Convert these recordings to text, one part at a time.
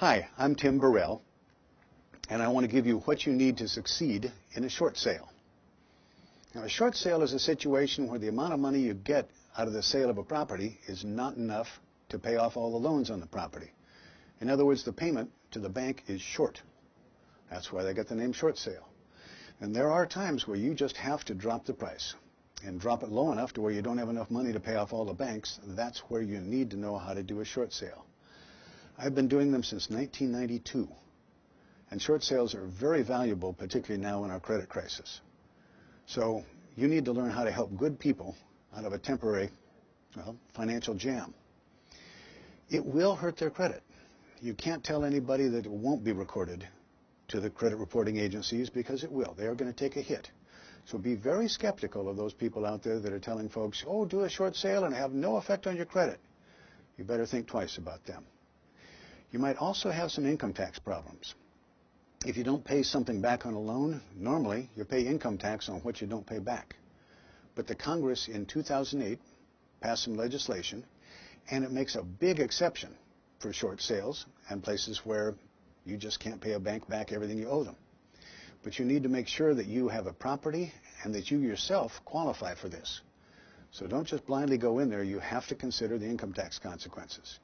Hi, I'm Tim Burrell, and I want to give you what you need to succeed in a short sale. Now, a short sale is a situation where the amount of money you get out of the sale of a property is not enough to pay off all the loans on the property. In other words, the payment to the bank is short. That's why they get the name short sale. And there are times where you just have to drop the price and drop it low enough to where you don't have enough money to pay off all the banks. That's where you need to know how to do a short sale. I've been doing them since 1992. And short sales are very valuable, particularly now in our credit crisis. So you need to learn how to help good people out of a temporary, financial jam. It will hurt their credit. You can't tell anybody that it won't be recorded to the credit reporting agencies because it will. They are going to take a hit. So be very skeptical of those people out there that are telling folks, oh, do a short sale and have no effect on your credit. You better think twice about them. You might also have some income tax problems. If you don't pay something back on a loan, normally you pay income tax on what you don't pay back. But the Congress in 2008 passed some legislation, and it makes a big exception for short sales and places where you just can't pay a bank back everything you owe them. But you need to make sure that you have a property and that you yourself qualify for this. So don't just blindly go in there. You have to consider the income tax consequences.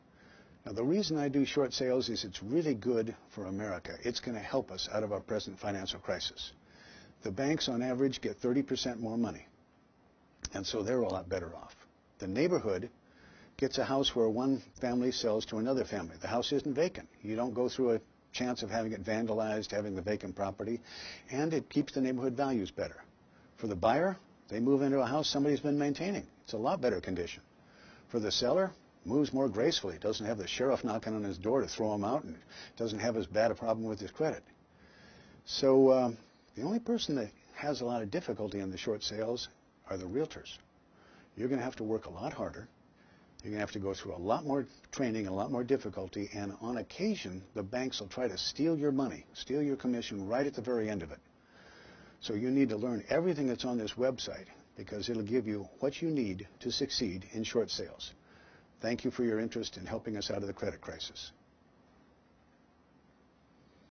Now, the reason I do short sales is it's really good for America. It's going to help us out of our present financial crisis. The banks, on average, get 30% more money, and so they're a lot better off. The neighborhood gets a house where one family sells to another family. The house isn't vacant. You don't go through a chance of having it vandalized, having the vacant property, and it keeps the neighborhood values better. For the buyer, they move into a house somebody's been maintaining. It's a lot better condition. For the seller, moves more gracefully. Doesn't have the sheriff knocking on his door to throw him out, and doesn't have as bad a problem with his credit. So the only person that has a lot of difficulty in the short sales are the realtors. You're going to have to work a lot harder. You're going to have to go through a lot more training, a lot more difficulty, and on occasion, the banks will try to steal your money, steal your commission right at the very end of it. So you need to learn everything that's on this website because it'll give you what you need to succeed in short sales. Thank you for your interest in helping us out of the credit crisis.